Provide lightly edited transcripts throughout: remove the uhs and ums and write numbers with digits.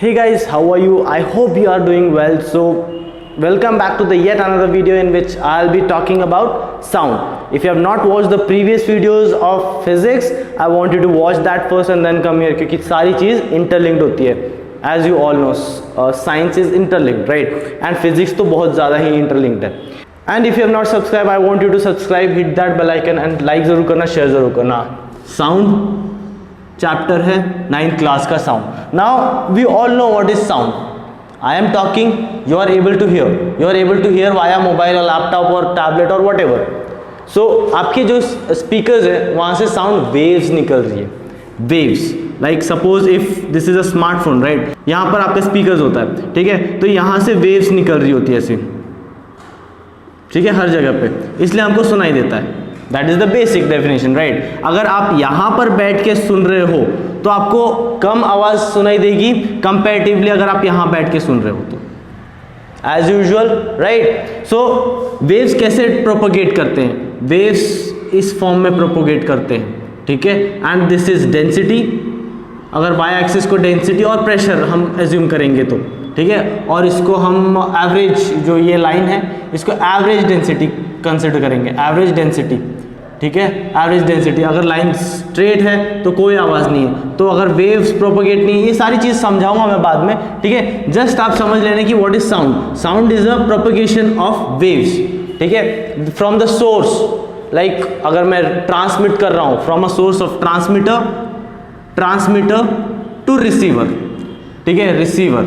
Hey guys, how are you? I hope you are doing well. So welcome back to the yet another video in which I'll be talking about sound. If you have not watched the previous videos of physics, I want you to watch that first and then come here, क्योंकि सारी चीज़ interlinked होती है. As you all know, science is interlinked, right? And physics तो बहुत ज़्यादा ही interlinked है. And if you have not subscribed, I want you to subscribe, hit that bell icon and like ज़रूर करना, share ज़रूर करना. Sound चैप्टर है 9th class का sound. Now we all know what is sound. I am talking, you are able to hear via mobile और laptop और tablet और whatever. So आपके जो स्पीकर्स हैं वहाँ से साउंड वेव्स निकल रही है. Waves like suppose if this is a smartphone, right. यहाँ पर आपका स्पीकर्स होता है, ठीक है. तो यहाँ से वेव्स निकल रही होती है ऐसी, ठीक है, हर जगह पे, इसलिए हमको सुनाई देता है. That is the basic definition, right. अगर आप यहाँ पर बैठ के सुन रहे हो तो आपको कम आवाज सुनाई देगी कंपैरेटिवली अगर आप यहाँ बैठ के सुन रहे हो तो, एज यूजुअल, राइट. सो वेव्स कैसे प्रोपोगेट करते हैं? वेव्स इस फॉर्म में प्रोपोगेट करते हैं, ठीक है. And this is density. अगर वाई एक्सिस को डेंसिटी और प्रेशर हम एज्यूम करेंगे तो, ठीक है, और इसको हम एवरेज, जो ये लाइन है इसको एवरेज डेंसिटी कंसिडर करेंगे. एवरेज डेंसिटी, ठीक है, एवरेज डेंसिटी. अगर लाइन स्ट्रेट है तो कोई आवाज़ नहीं है, तो अगर वेव्स प्रोपोगेट नहीं है, ये सारी चीज़ समझाऊंगा मैं बाद में, ठीक है. जस्ट आप समझ लेने की what is sound. Sound is a propagation of waves, ठीक है, फ्रॉम द सोर्स. लाइक अगर मैं ट्रांसमिट कर रहा हूँ from a source of transmitter to receiver, ठीक है, रिसीवर.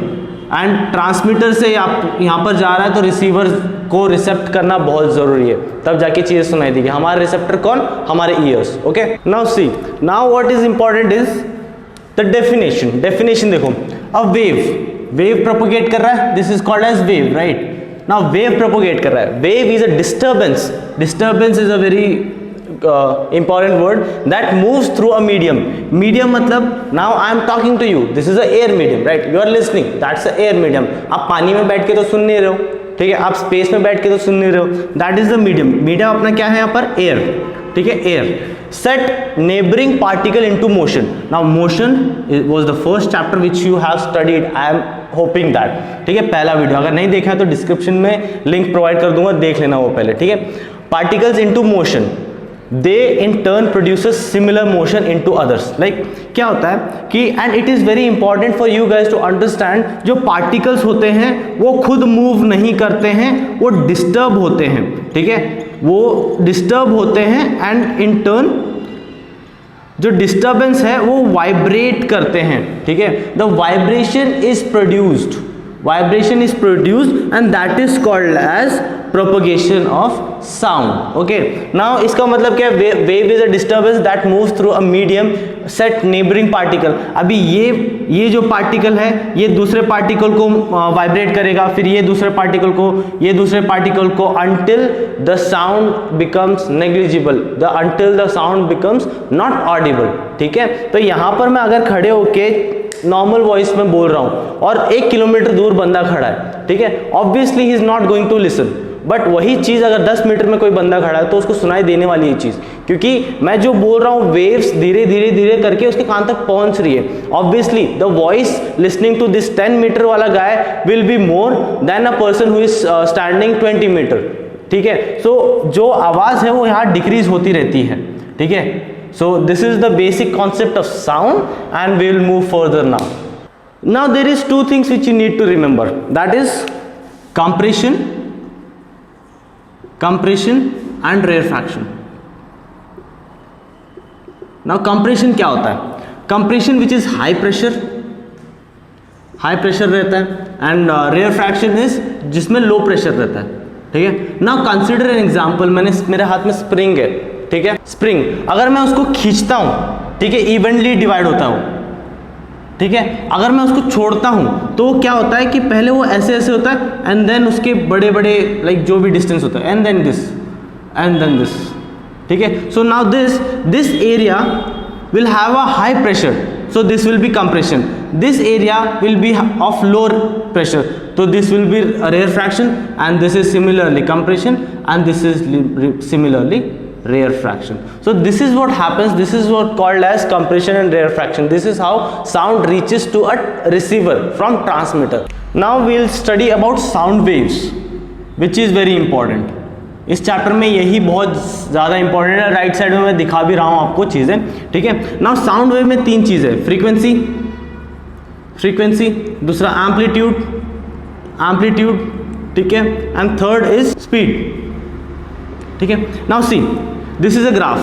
एंड ट्रांसमीटर से आप यहाँ पर जा रहा है तो रिसीवर को रिसेप्ट करना बहुत ज़रूरी है, तब जाके चीज़ें सुनाई देगी. हमारे रिसेप्टर कौन? हमारे ears. Okay, now see, now what is important is the definition. Definition देखो, अ वेव प्रोपोगेट कर रहा है, this is called as wave, right. Now wave propagate कर रहा है. Wave is a disturbance. Disturbance is a very important word that moves through a medium. Medium मतलब, now I am talking to you, this is a air medium, right? You are listening, that's a air medium. आप पानी में बैठ के तो सुन नहीं रहे हो, ठीक है, आप स्पेस में बैठ के तो सुन नहीं रहे हो. That is the medium. Medium अपना क्या है यहाँ पर? एयर, ठीक है, air. Set neighboring particle into motion. Now motion was the first chapter which you have studied. I am hoping that, ठीक है, पहला वीडियो अगर नहीं देखा है तो डिस्क्रिप्शन में लिंक प्रोवाइड कर दूंगा, देख लेना वो पहले, ठीक है. Particles into motion, they in turn produces similar motion into others. Like क्या होता है कि, and it is very important for you guys to understand, जो particles होते हैं वो खुद move नहीं करते हैं, वो disturb होते हैं, ठीक है, वो disturb होते हैं. and in turn जो disturbance है वो vibrate करते हैं, ठीक है. the vibration is produced and that is called as propagation of sound. Okay, now इसका मतलब क्या है? wave is a disturbance that moves through a medium set neighboring particle. अभी ये जो पार्टिकल है ये दूसरे पार्टिकल को वाइब्रेट करेगा, फिर ये दूसरे पार्टिकल को until the sound becomes negligible, until the sound becomes not audible, ठीक है. तो यहाँ पर मैं अगर खड़े होके नॉर्मल वॉइस में बोल रहा हूँ और 1 किलोमीटर दूर बंदा खड़ा है, ठीक है, obviously he is not going to listen. But वही चीज़ अगर 10 मीटर में कोई बंदा खड़ा है तो उसको सुनाई देने वाली ये चीज़, क्योंकि मैं जो बोल रहा हूँ वेव्स धीरे धीरे करके उसके कान तक पहुंच रही है. Obviously the voice listening to this 10 meter वाला guy will be more than a person who is standing 20 meter, ठीक है. सो जो आवाज़ है वो यहाँ डिक्रीज होती रहती है, ठीक है. So this is the basic concept of sound and we will move further now. Now there is two things which you need to remember, that is compression and rarefaction. Now compression क्या होता है? Compression which is high pressure रहता है, and rarefaction is जिसमें low pressure रहता है, ठीक है. Now consider an example. मेरे हाथ में स्प्रिंग है, ठीक है, स्प्रिंग. अगर मैं उसको खींचता हूं, ठीक है, इवनली डिवाइड होता हूं, ठीक है. अगर मैं उसको छोड़ता हूं तो क्या होता है कि पहले वो ऐसे होता है एंड देन उसके बड़े लाइक जो भी डिस्टेंस होता है एंड देन दिस, ठीक है. So now this area will have a high pressure, so this will be compression. This area will be of lower pressure, so this will be rarefaction, and this is similarly compression, and this is similarly rarefaction. So this is what happens, this is what called as compression and rarefaction. This is how sound reaches to a receiver from transmitter. Now we'll study about sound waves, which is very important. इस chapter में यही बहुत ज़्यादा important है, right side में मैं दिखा भी रहा हूँ आपको चीज़ें, ठीक है। नाउ साउंड वेव में तीन चीज़ें, फ्रीक्वेंसी, दूसरा एम्पलीट्यूड, ठीक है, एंड थर्ड इज स्पीड, ठीक है। Now see, this is a graph,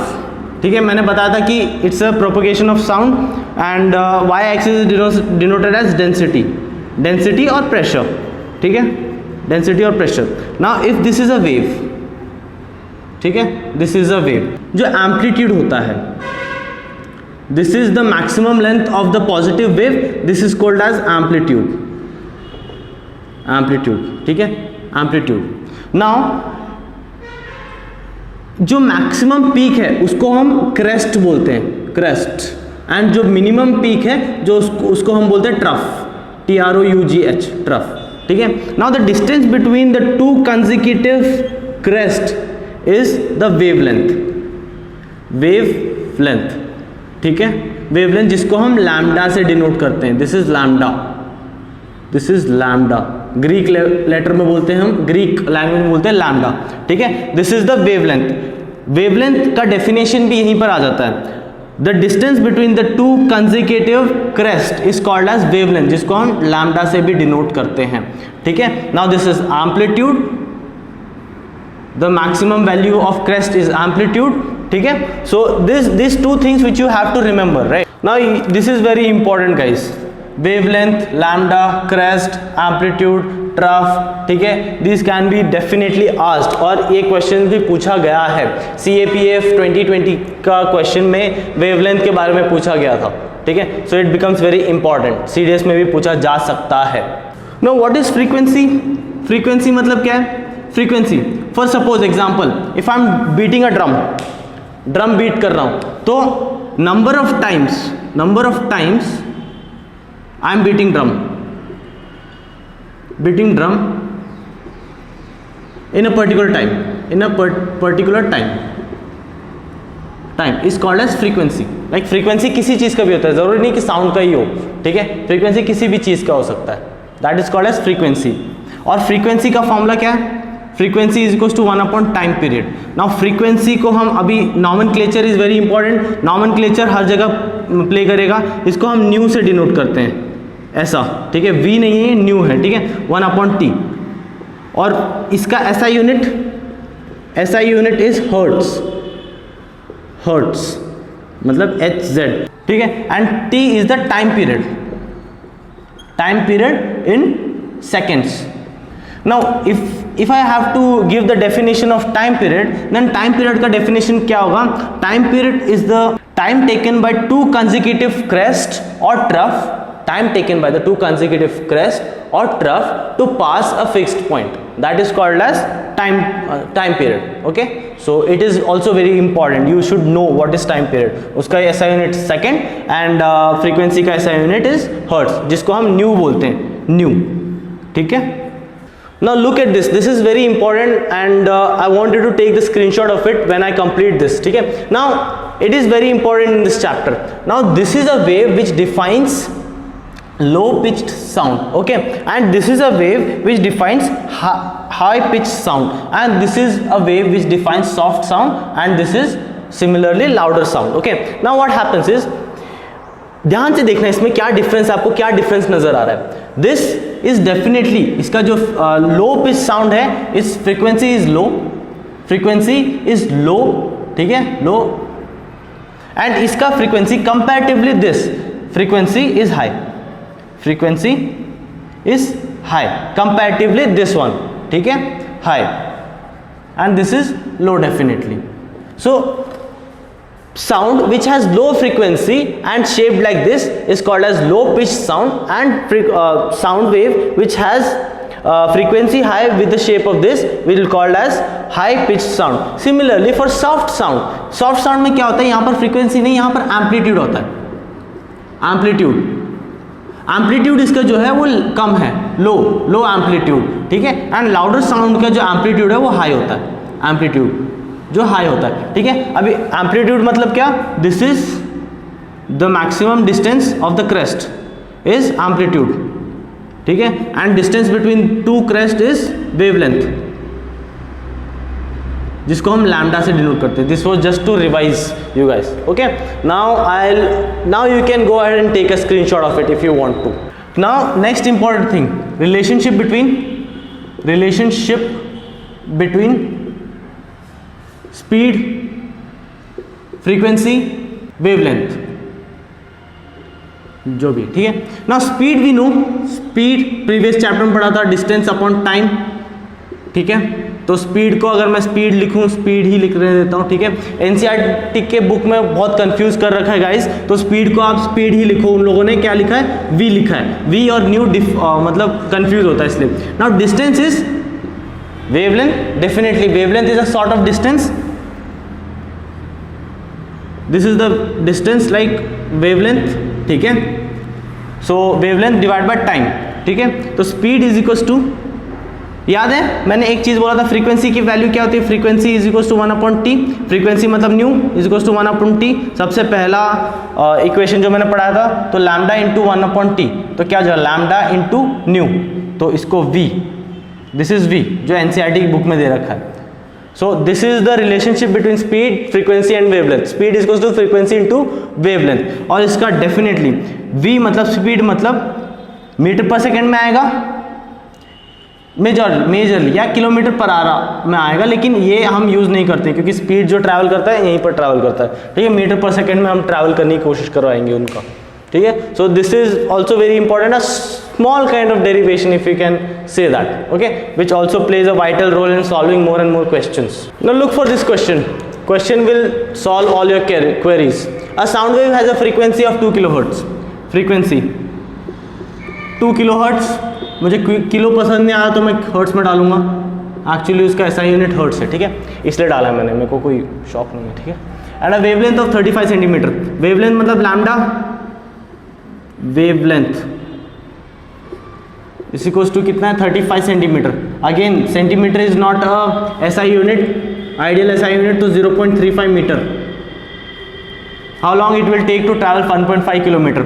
ठीक है। मैंने बताया था कि it's a propagation of sound and Y axis is denoted as density और प्रेशर, ठीक है, डेंसिटी और pressure. Now if this is a wave, ठीक है, दिस इज अ वेव, जो एम्पलीट्यूड होता है, this is the maximum length of the positive wave, this is called as amplitude, ठीक है, एम्पलीट्यूड। नाउ जो मैक्सिमम पीक है उसको हम क्रेस्ट बोलते हैं, क्रेस्ट, एंड जो मिनिमम पीक है जो उसको हम बोलते हैं ट्रफ, TROUGH, ट्रफ, ठीक है। Now the distance between the two consecutive crest is the wavelength, ठीक है, वेवलेंथ, जिसको हम लैम्डा से डिनोट करते हैं। This is lambda, Greek letter में बोलते हैं हम, ग्रीक लैंग्वेज में बोलते हैं लैम्डा, ठीक है। दिस इज द वेवलेंथ का डेफिनेशन भी यहीं पर आ जाता है। The distance between the two consecutive crest is called as wavelength, जिसको हम लैम्डा से भी डिनोट करते हैं, ठीक है। Now this is amplitude, the maximum value of crest is amplitude, ठीक है। So this two things which you have to remember, right. Now this is very important guys, wavelength, lambda, crest, amplitude, trough, ठीक है, this can be definitely asked, और ये question भी पूछा गया है। CAPF 2020 का क्वेश्चन में वेवलेंथ के बारे में पूछा गया था, ठीक है। So it becomes very important, CDS में भी पूछा जा सकता है। Now what is frequency? Frequency मतलब क्या है? Frequency, for suppose example, if I am beating a drum beat कर रहा हूं, तो number of times I am beating drum in a particular time is called as frequency. Like frequency किसी चीज का भी होता है, जरूरी नहीं कि साउंड का ही हो, ठीक है, फ्रीक्वेंसी किसी भी चीज का हो सकता है, that is called as frequency. और फ्रीक्वेंसी का फॉर्मूला क्या है? Frequency is equals to 1 time period. Now frequency को हम अभी, nomenclature is very important, nomenclature हर जगह प्ले करेगा, इसको हम न्यू से डिनोट करते हैं, ऐसा, ठीक है, V नहीं है, न्यू है, ठीक है, 1/T। और इसका SI यूनिट इज हर्ट्स, मतलब HZ, ठीक है, and T is the time period in seconds. Now if I have to give the definition of time period, then time period का definition क्या होगा? Time period is the time taken by two consecutive crest or trough, to pass a fixed point, that is called as time period, okay. So it is also very important, you should know what is time period. उसका SI unit second and frequency का SI unit is hertz, जिसको हम new बोलते हैं, new, ठीक है। Now look at this, this is very important and I want you to take the screenshot of it when I complete this, ठीक है। Now it is very important in this chapter. Now this is a wave which defines low pitched sound, okay, and this is a wave which defines high pitched sound, and this is a wave which defines soft sound, and this is similarly louder sound, okay. Now what happens is, ध्यान से देखना इसमें क्या difference, आपको क्या difference नजर आ रहा है। दिस इज डेफिनेटली, इसका जो लो पिच साउंड है, इस फ्रीक्वेंसी इज लो, ठीक है, लो, एंड इसका frequency comparatively this frequency is high comparatively this one, ठीक है, high, and this is low definitely. So sound which has low frequency and shaped like this is called as low pitched sound, and sound wave which has frequency high with the shape of this we will call as high pitched sound. Similarly for soft sound में क्या होता है, यहाँ पर frequency नहीं, यहाँ पर amplitude होता है, amplitude इसका जो है वो कम है, लो amplitude, ठीक है, and louder sound का जो amplitude है वो high होता है, amplitude, जो हाई होता है, ठीक है। अभी एम्पलीट्यूड मतलब क्या, this is the maximum distance of the crest is amplitude, ठीक है। And distance between two crest is wavelength, जिसको हम लैम्डा से डिनोट करते हैं। This was just to revise you guys, okay. Now you can go ahead and take a screenshot of it if you want to. Now next important thing, relationship between speed, frequency, wavelength, जो भी, ठीक है ना। Speed we no, speed previous chapter में पढ़ा था, distance upon time, ठीक है। तो स्पीड को अगर मैं स्पीड लिखूं, स्पीड ही लिख रहे देता हूं, ठीक है। एनसीईआरटी के बुक में बहुत कंफ्यूज कर रखा है गाइस, तो स्पीड को आप स्पीड ही लिखो। उन लोगों ने क्या लिखा है, वी लिखा है, वी और न्यू मतलब कंफ्यूज होता है इसलिए। Now distance is wavelength, definitely wavelength is a sort of distance, this is the distance like wavelength, ठीक है। सो वेवलेंथ डिवाइड बाय टाइम, ठीक है। तो स्पीड इज इक्वल्स टू, याद है मैंने एक चीज बोला था, फ्रीक्वेंसी की वैल्यू क्या होती है, frequency is equals to 1/t, frequency मतलब nu is equals to 1/t। सबसे पहला इक्वेशन जो मैंने पढ़ाया था, तो लैम्डा इंटू 1/t, तो क्या जो लैम्डा इंटू न्यू, तो इसको v, दिस इज v जो एनसीईआरटी की बुक में दे रखा है। So this is the relationship between speed, frequency and wavelength. Speed is equals to frequency into wavelength, और इसका डेफिनेटली v मतलब स्पीड मतलब मीटर पर सेकेंड में आएगा, मेजरली या किलोमीटर पर आवर में आएगा, लेकिन ये हम यूज नहीं करते क्योंकि स्पीड जो ट्रैवल करता है यहीं पर ट्रैवल करता है, ठीक है। मीटर पर सेकंड में हम ट्रैवल करने की कोशिश करवाएंगे उनका, ठीक है। So this is also very important, a small kind of derivation if you can say that, okay, which also plays a vital role in solving more and more questions. Now look for this question will solve all your queries. A sound wave has a frequency of 2 kilohertz. Frequency 2 kilohertz. मुझे kilo पसंद नहीं आया तो मैं hertz में डालूंगा, actually उसका ऐसा यूनिट हर्ट्स है, ठीक है, इसलिए डाला है मैंने, मेरे को कोई शौक नहीं है, ठीक है। And a wavelength of 35 centimetre, wavelength मतलब lambda, wavelength is equals to कितना है, 35 centimetre. Again centimetre is not a SI unit, ideal SI unit, तो 0.35 metre. How long it will take to travel 1.5 kilometre.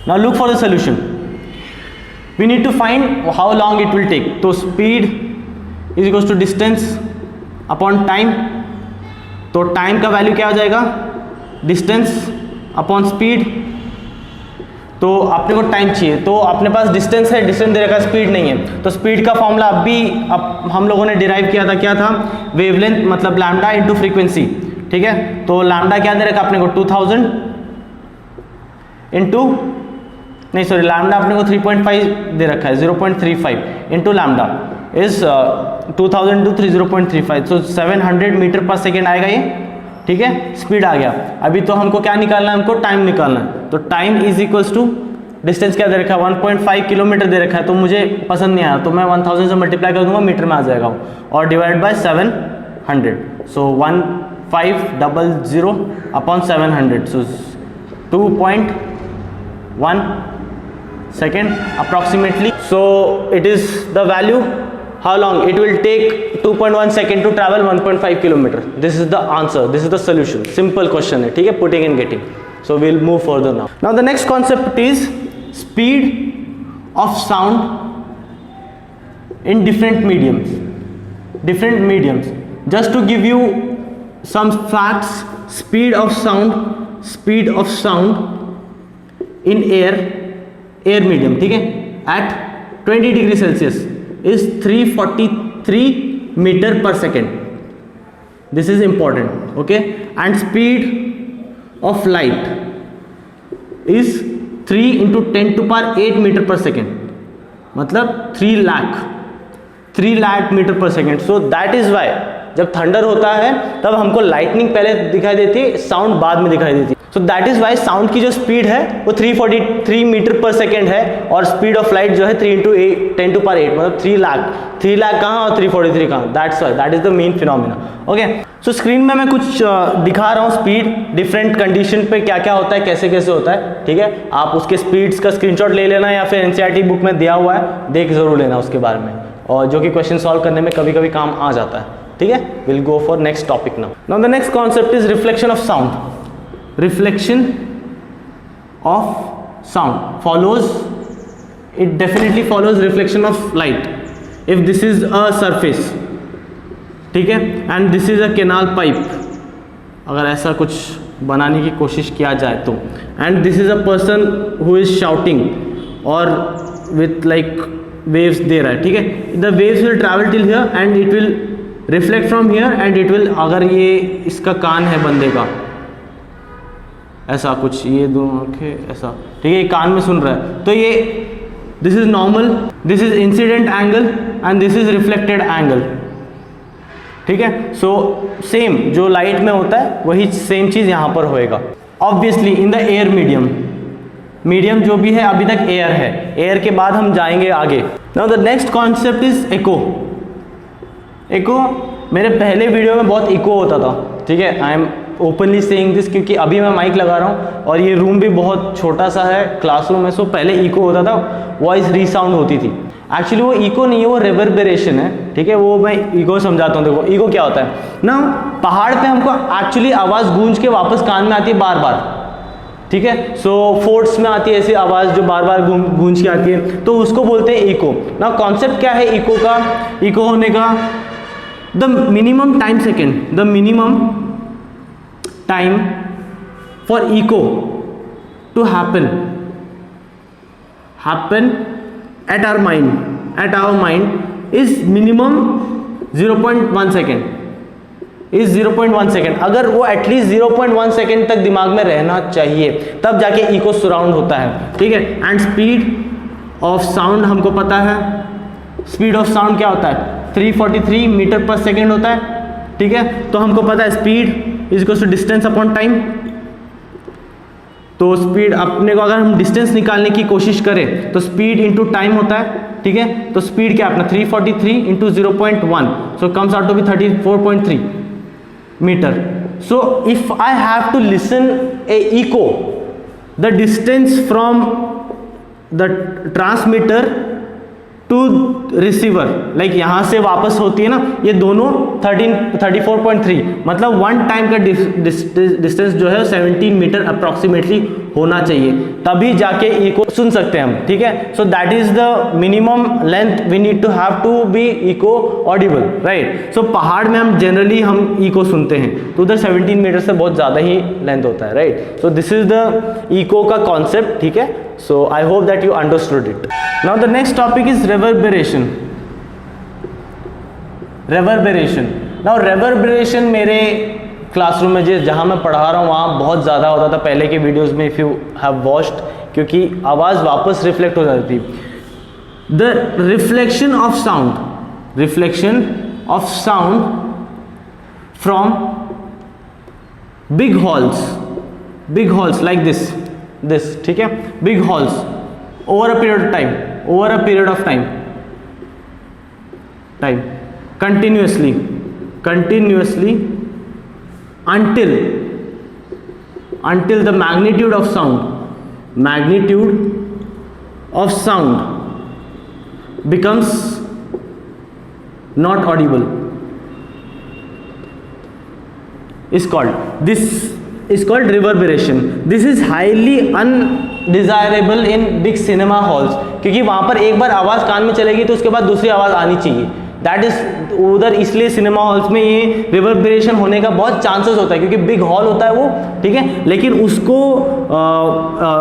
Now look for the solution, we need to find how long it will take. तो speed is equals to distance upon time, तो time का value क्या हो जाएगा, distance upon speed। तो अपने को time चाहिए, तो अपने पास डिस्टेंस है, डिस्टेंस दे रखा है, स्पीड नहीं है, तो स्पीड का फॉर्मूला अब हम लोगों ने डिराइव किया था, क्या था, वेवलेंथ मतलब लैम्डा इंटू फ्रीक्वेंसी, ठीक है। तो लैम्डा क्या दे रखा अपने को, 2000 इंटू नहीं सॉरी लैम्डा अपने को 3.5 दे रखा है, 0.35 इंटू लैम्डा इज 2000 टू 0.35, सो 700 मीटर पर सेकेंड आएगा ये, ठीक है। स्पीड आ गया, अभी तो हमको क्या निकालना है, हमको टाइम निकालना है, तो time is equals to distance क्या दे रखा है, 1.5 किलोमीटर दे रखा है, तो मुझे पसंद नहीं आया, तो मैं 1000 से मल्टीप्लाई कर दूंगा, मीटर में आ जाएगा वो, और divide by 700, so 1500 upon 700, so 2.1 second approximately. So it is the value, how long it will take 2.1 second to travel 1.5 kilometer. This is the answer, this is the solution, simple question है, ठीक है, putting and getting. So we'll move further now. Now the next concept is speed of sound in different mediums. Just to give you some facts, speed of sound in air medium, ठीक है, at 20 degree Celsius is 343 meter पर second, this is important, okay. And speed of light is 3 into 10⁸ meter पर second, मतलब 3 lakh meter पर second. So that is why जब thunder होता है तब हमको लाइटनिंग पहले दिखाई देती है, साउंड बाद में दिखाई देती है। So that is Y sound की जो स्पीड है वो 343 मीटर पर सेकेंड है, और स्पीड ऑफ लाइट जो है 3 इंटू 10⁸, मतलब 3 लाख कहाँ और 343 कहाँ, that's why, that is the main phenomena, okay. So screen में मैं कुछ दिखा रहा हूँ, स्पीड डिफरेंट कंडीशन पे क्या क्या होता है, कैसे कैसे होता है, ठीक है। आप उसके स्पीड्स का स्क्रीनशॉट ले लेना, या फिर एनसीईआरटी बुक में दिया हुआ है, देख जरूर लेना उसके बारे में, और जो कि क्वेश्चन सॉल्व करने में कभी कभी काम आ जाता है, ठीक है. Will go for next topic now. Now the next concept is reflection of sound. Reflection of sound follows, it definitely follows reflection of light. If this is a surface, ठीक है, and this is a canal pipe, अगर ऐसा कुछ बनाने की कोशिश किया जाए तो, and this is a person who is shouting और विथ लाइक वेव्स दे रहा है, ठीक है. The waves will travel till here and it will reflect from here and it will, अगर ये इसका कान है बंदे का, ऐसा कुछ, ये दोनों आंखें ऐसा, ठीक है, ये कान में सुन रहा है, तो ये this is normal, this is incident angle and this is reflected angle, ठीक है. सो सेम जो लाइट में होता है वही सेम चीज यहां पर होएगा. Obviously in the air medium, medium जो भी है अभी तक एयर है, एयर के बाद हम जाएंगे आगे. Now the next concept is echo. Echo, मेरे पहले वीडियो में बहुत इको होता था, ठीक है. I am openly saying this क्योंकि अभी मैं माइक लगा रहा हूँ और ये रूम भी बहुत छोटा सा है, क्लासरूम है, सो पहले इको होता था, वॉइस रीसाउंड होती थी. एक्चुअली वो इको नहीं है, वो रिवर्बरेशन है, ठीक है. वो मैं इको समझाता हूँ. देखो इको क्या होता है ना, पहाड़ पे हमको एक्चुअली आवाज़ गूंज के वापस कान में आती है बार बार, ठीक है. सो फोर्ट्स में आती है ऐसी आवाज़ जो बार बार गूंज के आती है, तो उसको बोलते हैं इको. ना कॉन्सेप्ट क्या है इको का, इको होने का, the minimum time second, the minimum time for echo to happen at our mind is minimum 0.1 second, is 0.1 second. अगर वो एटलीस्ट 0.1 सेकेंड तक दिमाग में रहना चाहिए तब जाके इको सराउंड होता है, ठीक है. एंड स्पीड ऑफ साउंड हमको पता है, स्पीड ऑफ साउंड क्या होता है, 343 मीटर पर सेकेंड होता है, ठीक है. तो हमको पता है speed is equal to distance upon time. तो स्पीड अपने को, अगर हम डिस्टेंस निकालने की कोशिश करें तो स्पीड इंटू टाइम होता है, ठीक है. तो स्पीड क्या अपना 343 into 0.1, so comes out to be 34.3 metre. So if I have to listen a echo, the distance from the transmitter to receiver, like यहाँ से वापस होती है ना, ये दोनों 34.3, मतलब वन टाइम का डिस्टेंस जो है 17 मीटर अप्रॉक्सीमेटली होना चाहिए, तभी जाके इको सुन सकते हैं हम, ठीक है. So that is the minimum length we need to have to be echo audible, right. So पहाड़ में हम जनरली हम इको सुनते हैं, तो उधर 17 मीटर से बहुत ज़्यादा ही लेंथ होता है, right. So this is the echo का कॉन्सेप्ट, ठीक है. So I hope that you understood it. Now the next topic is reverberation. Reverberation. Now reverberation मेरे क्लासरूम में जहाँ मैं पढ़ा रहा हूँ वहाँ बहुत ज़्यादा होता था पहले के वीडियोस में, इफ़ यू हैव वॉच्ड, क्योंकि आवाज़ वापस रिफ्लेक्ट हो जाती थी. The reflection of sound from big halls like this, ठीक है, big halls, over a period of time continuously until the magnitude of sound becomes not audible, is called reverberation. This is highly undesirable in big cinema halls, क्योंकि वहाँ पर एक बार आवाज़ कान में चलेगी तो उसके बाद दूसरी आवाज़ आनी चाहिए. दैट इज उधर, इसलिए सिनेमा हॉल्स में ये रिवर्बरेशन होने का बहुत चांसेस होता है, क्योंकि बिग हॉल होता है वो, ठीक है. लेकिन उसको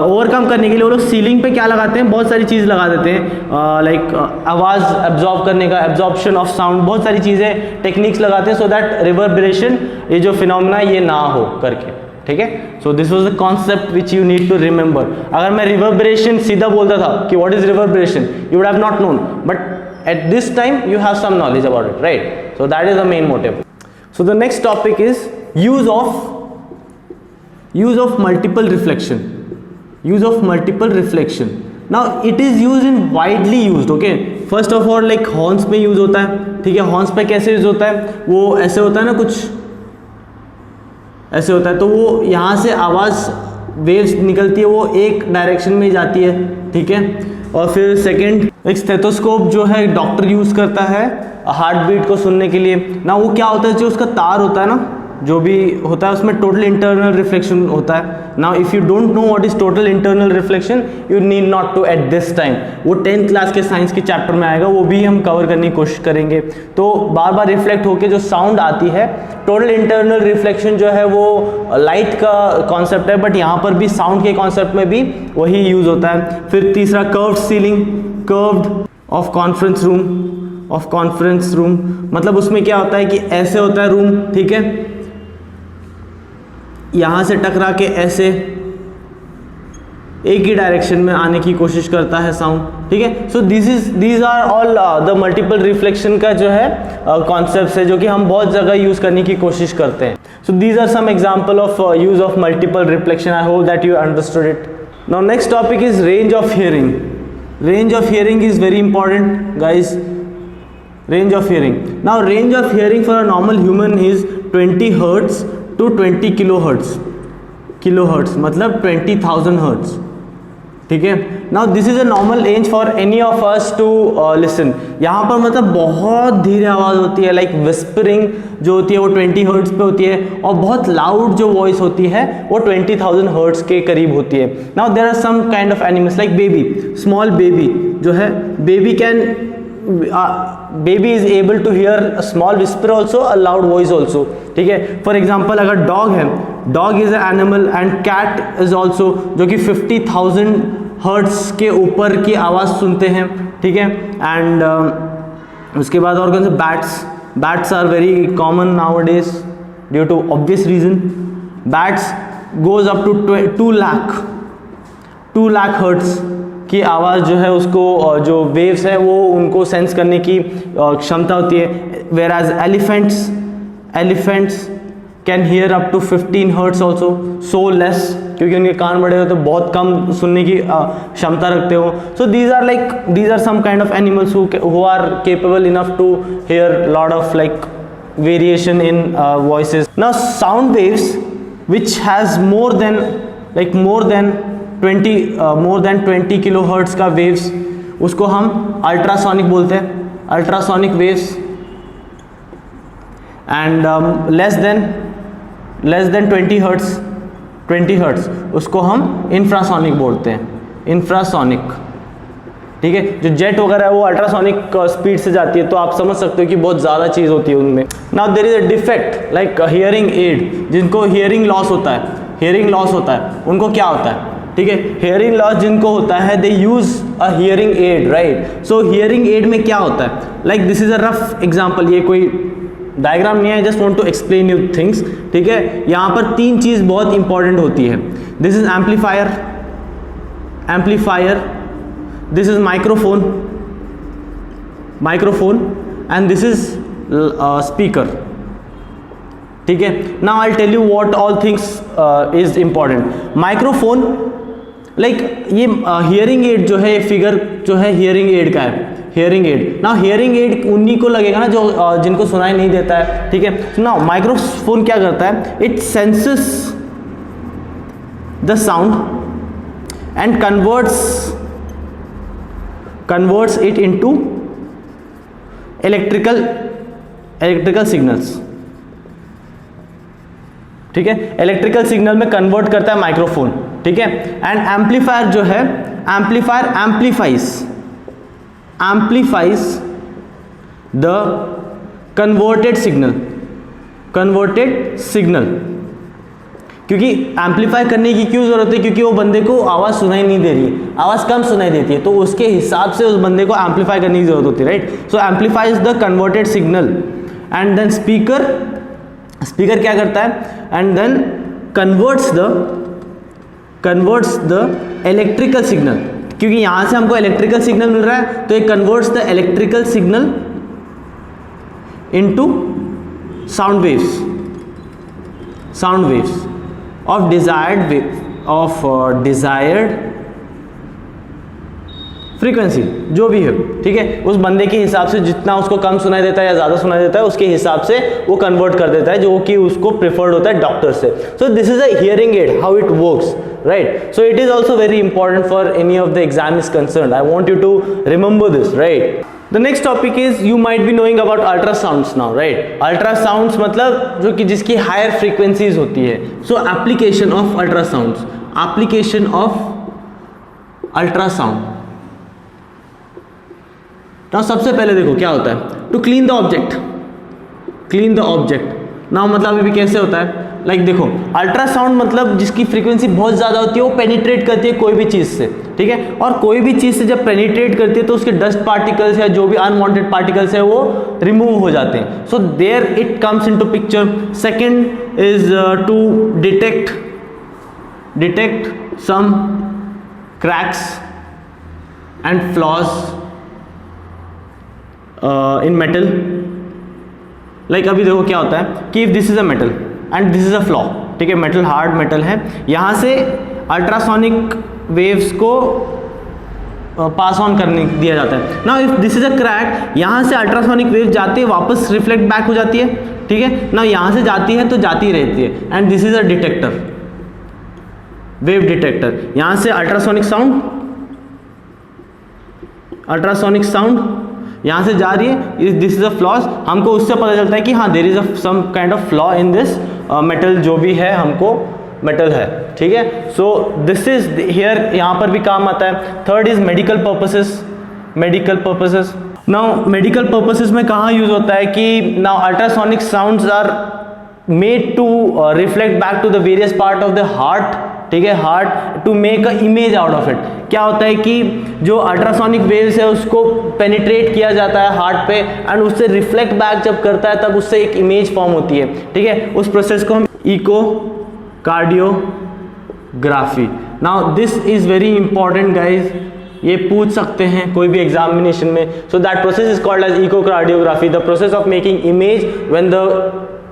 ओवरकम करने के लिए वो लोग सीलिंग पे क्या लगाते हैं, बहुत सारी चीज़ लगा देते हैं, लाइक आवाज़ एब्जॉर्ब करने का, एब्जॉर्प्शन ऑफ साउंड, बहुत सारी चीज़ें, टेक्निक्स लगाते हैं, सो दैट रिवर्बरेशन, ये जो फिनोमेना ये ना हो करके, ठीक है. So this was the concept which you need to remember. अगर मैं रिवर्बरेशन सीधा बोलता था कि what is reverberation, you would have not known, but at this time you have some knowledge about it, right? So that is the main motive. So the next topic is use of multiple reflection. Now it is used in widely used, okay. First of all, like horns पे use होता है, ठीक है. horns पे कैसे use होता है, वो ऐसे होता है ना, कुछ ऐसे होता है, तो वो यहाँ से आवाज़ वेव्स निकलती है, वो एक डायरेक्शन में जाती है, ठीक है. और फिर सेकेंड एक स्टेथोस्कोप जो है डॉक्टर यूज़ करता है हार्ट बीट को सुनने के लिए ना। वो क्या होता है, जो उसका तार होता है ना, जो भी होता है उसमें टोटल इंटरनल रिफ्लेक्शन होता है। Now if you don't know what is total internal reflection, you need not to at this time, वो 10th क्लास के साइंस के चैप्टर में आएगा, वो भी हम कवर करने की कोशिश करेंगे। तो बार बार रिफ्लेक्ट होकर जो साउंड आती है, टोटल इंटरनल रिफ्लेक्शन जो है वो लाइट का कॉन्सेप्ट है, बट यहाँ पर भी साउंड के कॉन्सेप्ट में भी वही यूज़ होता है। फिर तीसरा curved ceiling, curved of conference room, मतलब उसमें क्या होता है कि ऐसे होता है रूम, ठीक है, यहाँ से टकरा के ऐसे एक ही डायरेक्शन में आने की कोशिश करता है साउंड, ठीक है। So these are all the multiple reflection का जो है कॉन्सेप्ट्स है, जो कि हम बहुत जगह यूज़ करने की कोशिश करते हैं। So these are some example of use of multiple reflection. I hope that you understood it. Now next topic is range of hearing. Range of hearing is very important, guys. Range of hearing. Now range of hearing for a normal human is 20 hertz to 20 kilohertz मतलब 20,000 hertz, ठीक है। Now this is a normal range for any of us to listen. यहाँ पर मतलब बहुत धीरे आवाज़ होती है, लाइक विस्परिंग जो होती है वो 20 हर्ट्ज पे होती है, और बहुत लाउड जो वॉइस होती है वो 20,000 हर्ट्ज के करीब होती है। Now there are some kind of animals like baby, small baby जो है, baby is able to hear a small whisper also, a loud voice also, ठीक है। फॉर एग्जाम्पल अगर डॉग है, dog is a animal, and cat is also, जो कि 50,000 hertz के ऊपर की आवाज़ सुनते हैं, ठीक है। एंड उसके बाद और कौन से, bats are very common nowadays due to obvious reason. Bats goes up to 2 lakh hertz की आवाज़ जो है उसको, जो वेव्स है वो उनको सेंस करने की क्षमता होती है। Whereas elephants can hear up to 15 hertz also, so less, क्योंकि उनके कान बड़े होते हैं, बहुत कम सुनने की क्षमता रखते हो। So these are some kind of animals who are capable enough to hear lot of like variation in voices. Now sound waves which has more than 20 kilo hertz का वेव्स, उसको हम अल्ट्रासोनिक बोलते हैं, ultrasonic waves. And less than 20 hertz उसको हम infrasonic बोलते हैं, infrasonic, ठीक है। जो जेट वगैरह है वो अल्ट्रासोनिक स्पीड से जाती है, तो आप समझ सकते हो कि बहुत ज़्यादा चीज़ होती है उनमें। Now there is a defect like hearing aid, जिनको हियरिंग लॉस होता है, उनको क्या होता है, ठीक है। हियरिंग लॉस जिनको होता है, they use a hearing aid, right. So hearing aid में क्या होता है, like this is a rough example, ये कोई डायग्राम नहीं है, just want to explain you things, ठीक है। यहाँ पर 3 चीज़ बहुत इंपॉर्टेंट होती है। This is amplifier, this is microphone and this is speaker, ठीक है। Now I tell you what all things is important. Microphone, like ये हियरिंग एड जो है, ये फिगर जो है हियरिंग एड का है, हियरिंग एड। ना हियरिंग एड उन्हीं को लगेगा ना जो जिनको सुनाई नहीं देता है, ठीक है। ना माइक्रोफोन क्या करता है, it senses the sound and converts it into electrical signals, ठीक है। इलेक्ट्रिकल सिग्नल में कन्वर्ट करता है माइक्रोफोन, ठीक है। एंड एम्पलीफायर जो है, amplifier amplifies the converted signal, क्योंकि एम्पलीफाई करने की क्यों जरूरत है, क्योंकि वो बंदे को आवाज़ सुनाई नहीं दे रही है, आवाज़ कम सुनाई देती है, तो उसके हिसाब से उस बंदे को एम्पलीफाई करने की जरूरत होती है, right. So amplifies the converted signal. And then speaker क्या करता है, and then converts the electrical signal, क्योंकि यहाँ से हमको इलेक्ट्रिकल सिग्नल मिल रहा है, तो ये converts the electrical signal into sound waves of desired frequency जो भी है, ठीक है, उस बंदे के हिसाब से जितना उसको कम सुनाई देता है या ज़्यादा सुनाई देता है उसके हिसाब से वो कन्वर्ट कर देता है, जो कि उसको प्रेफर्ड होता है डॉक्टर से. सो this is a hearing add, how it works, right? So it is also very important for any of the exam is concerned. I want you to remember this, right? The next topic is you might be knowing about ultrasounds now, right? Ultrasounds मतलब जो कि जिसकी higher frequencies होती है. So application of ultrasounds, application of ultrasound. Now सबसे पहले देखो क्या होता है, to clean the object, clean the object. Now मतलब अभी कैसे होता है, लाइक देखो अल्ट्रासाउंड मतलब जिसकी फ्रीक्वेंसी बहुत ज़्यादा होती है वो पेनिट्रेट करती है कोई भी चीज़ से, ठीक है, और कोई भी चीज़ से जब पेनिट्रेट करती है तो उसके डस्ट पार्टिकल्स या जो भी अनवांटेड पार्टिकल्स है वो रिमूव हो जाते हैं. So there it comes into picture. Second is to detect some cracks and flaws in metal. Like अभी देखो क्या होता है कि if this is a metal and this is a flaw, ठीक है, मेटल हार्ड मेटल है, यहाँ से अल्ट्रासोनिक वेव्स को पास ऑन करने दिया जाता है. Now if this is a crack, यहाँ से अल्ट्रासोनिक वेव जाती है वापस रिफ्लेक्ट बैक हो जाती है, ठीक है. नाउ यहाँ से जाती है तो जाती रहती है, and this is a detector, wave detector. यहाँ से अल्ट्रासोनिक साउंड यहाँ से जा रही है, दिस इज अ फ्लॉज, हमको उससे पता चलता है कि हाँ there is a some kind of flaw in this metal, जो भी है हमको मेटल है, ठीक है. सो दिस इज हियर, यहाँ पर भी काम आता है. Third is medical purposes. Now medical purposes में कहाँ यूज होता है कि now ultrasonic sounds are made to reflect back to the various part of the heart, ठीक है, heart, to make a image out of it. क्या होता है कि जो अल्ट्रासोनिक वेव्स है उसको पेनिट्रेट किया जाता है हार्ट पे, एंड उससे रिफ्लेक्ट बैक जब करता है तब उससे एक इमेज फॉर्म होती है, ठीक है. उस प्रोसेस को हम echocardiography. Now this is very important guys, ये पूछ सकते हैं कोई भी एग्जामिनेशन में. So that process is called as echocardiography, the process of making image when the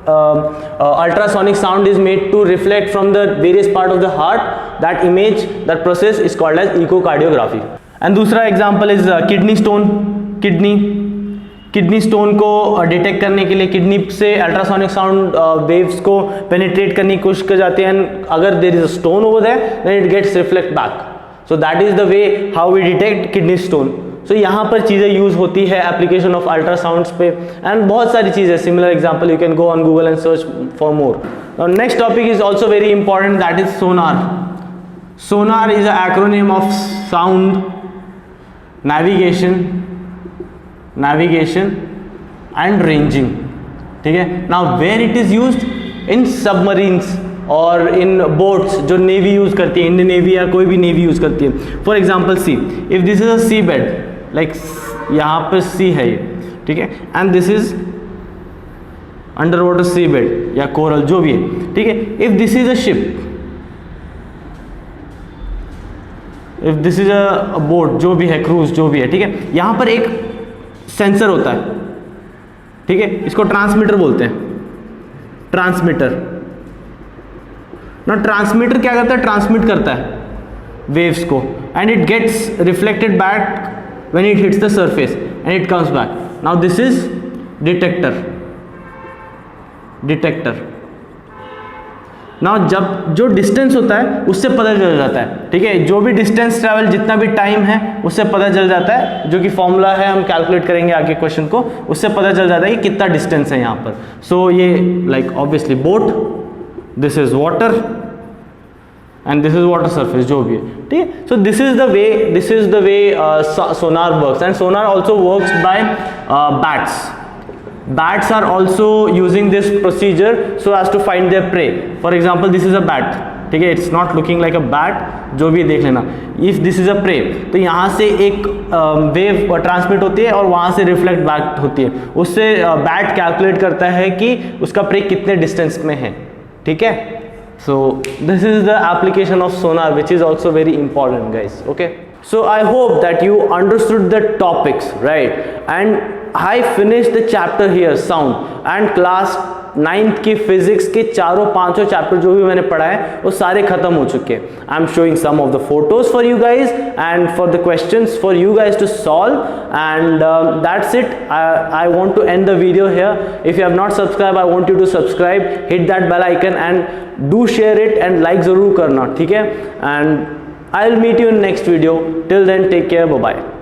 ultrasonic sound is made to reflect from the various part of the heart. That image, that process is called as echocardiography. And दूसरा example is kidney stone. Kidney stone को detect करने के लिए kidney से ultrasonic sound waves को penetrate करने की कोशिश की जाती है, एंड अगर there is a stone over there then it gets reflect back. So that is the way how we detect kidney stone. So यहाँ पर चीज़ें यूज होती है एप्लीकेशन ऑफ अल्ट्रासाउंड्स पे, एंड बहुत सारी चीज़ें. Similar example you can go on Google and search for more. Next topic is also very important, that is sonar. Sonar is a acronym of sound navigation and ranging, ठीक है. Now where it is used, in submarines और in boats जो navy use करती है, Indian navy या कोई भी navy use करती है. For example sea, if this is a sea bed, like यहाँ पे सी है ये, ठीक है, and this is under water sea bed या कोरल जो भी है, ठीक है. If this is a ship, if this is a boat जो भी है, क्रूज जो भी है, ठीक है, यहाँ पर एक सेंसर होता है, ठीक है, इसको ट्रांसमीटर बोलते हैं. ट्रांसमीटर ना, ट्रांसमीटर क्या करता है, ट्रांसमिट करता है वेव्स को, and it gets reflected back when it hits the surface and it comes back. Now this is detector. Now जब जो डिस्टेंस होता है उससे पता चल जाता है, ठीक है, जो भी डिस्टेंस ट्रैवल जितना भी टाइम है उससे पता चल जाता है, जो कि फॉर्मूला है हम कैलकुलेट करेंगे आगे क्वेश्चन को, उससे पता चल जाता है कि कितना डिस्टेंस है यहाँ पर. सो ये like obviously boat, this is water and this is water surface जो भी है, ठीक है. So this is the way Sonar works, and Sonar also works by bats. Bats are also using this procedure so as to find their prey. For example, this is a bat, ठीक है, it's not looking like a bat, जो भी देख लेना. If this is a prey, तो यहाँ से एक वेव ट्रांसमिट होती है और वहाँ से रिफ्लेक्ट बैक होती है, उससे बैट कैलकुलेट करता है कि उसका प्रे कितने डिस्टेंस में है, ठीक है. So this is the application of sonar, which is also very important, guys. Okay. So I hope that you understood the topics, right? And I finished the chapter here, sound, and class ninth की physics के चारों पांचों chapter जो भी मैंने पढ़ा है वो सारे खत्म हो चुके हैं. I am showing some of the photos for you guys and for the questions for you guys to solve, and that's it. I want to end the video here. If you have not subscribed, I want you to subscribe, hit that bell icon and do share it and like जरूर करना, ठीक है? And I'll meet you in next video. Till then, take care. Bye bye.